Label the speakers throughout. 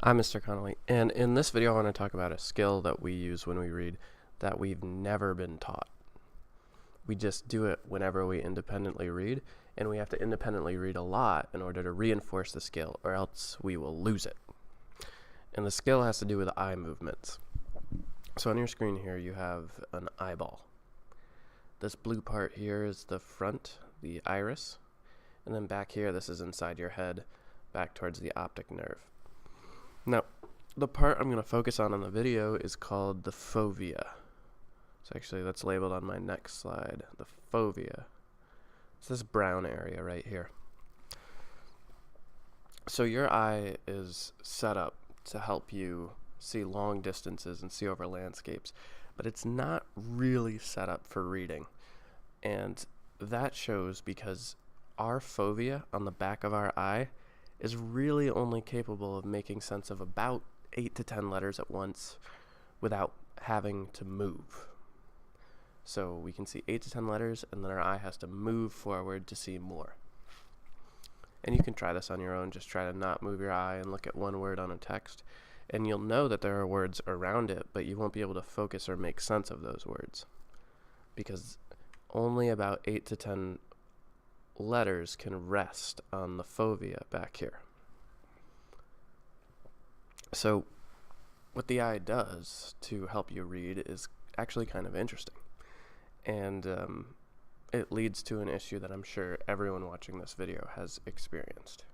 Speaker 1: I'm Mr. Connolly, and in this video I want to talk about a skill that we use when we read that we've never been taught. We just do it whenever we independently read, and we have to independently read a lot in order to reinforce the skill, or else we will lose it. And the skill has to do with eye movements. So on your screen here you have an eyeball. This blue part here is the front, the iris, and then back here this is inside your head, back towards the optic nerve. Now, the part I'm going to focus on in the video is called the fovea. So actually that's labeled on my next slide, the fovea. It's this brown area right here. So your eye is set up to help you see long distances and see over landscapes, but it's not really set up for reading. And that shows because our fovea on the back of our eye is really only capable of making sense of about 8 to 10 letters at once without having to move. So we can see 8 to 10 letters, and then our eye has to move forward to see more. And you can try this on your own. Just try to not move your eye and look at one word on a text, and you'll know that there are words around it, but you won't be able to focus or make sense of those words because only about 8 to 10 letters can rest on the fovea back here. So what the eye does to help you read is actually kind of interesting, and it leads to an issue that I'm sure everyone watching this video has experienced.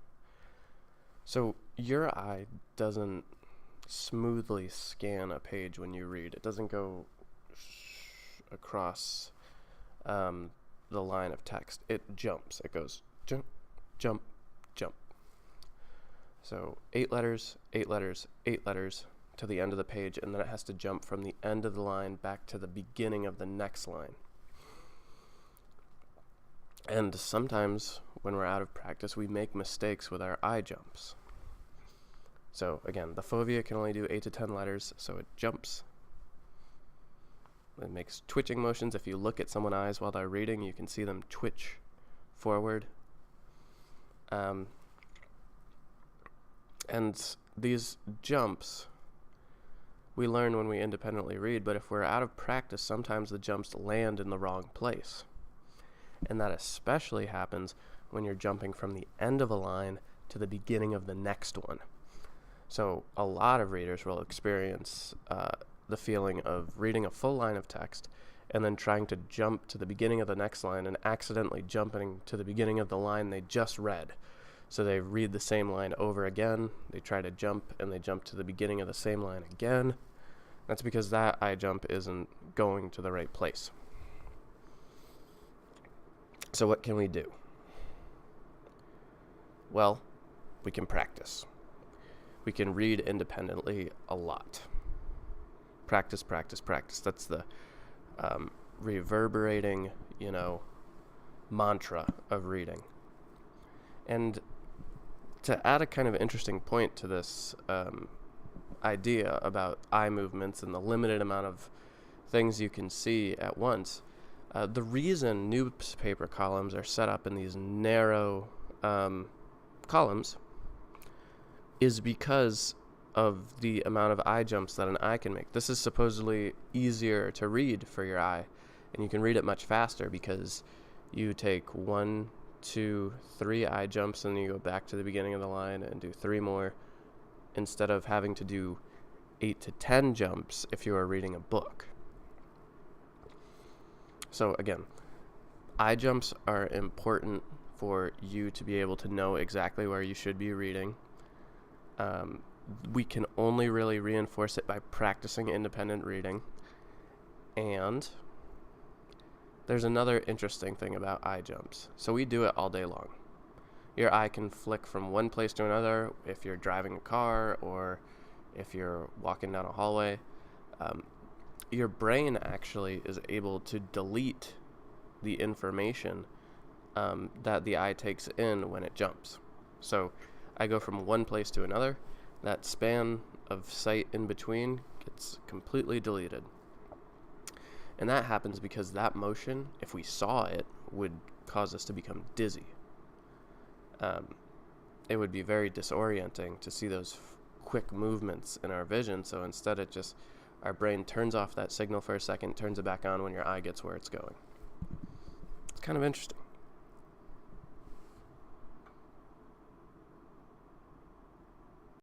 Speaker 1: So your eye doesn't smoothly scan a page when you read. It doesn't go across the line of text. It jumps. It goes jump, jump, jump. So 8 letters, 8 letters, 8 letters to the end of the page, and then it has to jump from the end of the line back to the beginning of the next line. And sometimes when we're out of practice, we make mistakes with our eye jumps. So again, the fovea can only do 8 to 10 letters, so it jumps. It makes twitching motions. If you look at someone's eyes while they're reading, you can see them twitch forward. And these jumps, we learn when we independently read, but if we're out of practice, sometimes the jumps land in the wrong place. And that especially happens when you're jumping from the end of a line to the beginning of the next one. So a lot of readers will experience the feeling of reading a full line of text and then trying to jump to the beginning of the next line and accidentally jumping to the beginning of the line they just read. So they read the same line over again, they try to jump, and they jump to the beginning of the same line again. That's because that eye jump isn't going to the right place. So what can we do? Well, we can practice. We can read independently a lot. Practice, practice, practice. That's the reverberating, mantra of reading. And to add a kind of interesting point to this idea about eye movements and the limited amount of things you can see at once, the reason newspaper columns are set up in these narrow columns is because of the amount of eye jumps that an eye can make. This is supposedly easier to read for your eye, and you can read it much faster because you take 1, 2, 3 eye jumps and you go back to the beginning of the line and do 3 more instead of having to do 8 to 10 jumps if you are reading a book. So again, eye jumps are important for you to be able to know exactly where you should be reading. We can only really reinforce it by practicing independent reading. And there's another interesting thing about eye jumps. So we do it all day long. Your eye can flick from one place to another if you're driving a car or if you're walking down a hallway. Your brain actually is able to delete the information that the eye takes in when it jumps. So I go from one place to another. That span of sight in between gets completely deleted. And that happens because that motion, if we saw it, would cause us to become dizzy. It would be very disorienting to see those quick movements in our vision. So instead, our brain turns off that signal for a second, turns it back on when your eye gets where it's going. It's kind of interesting.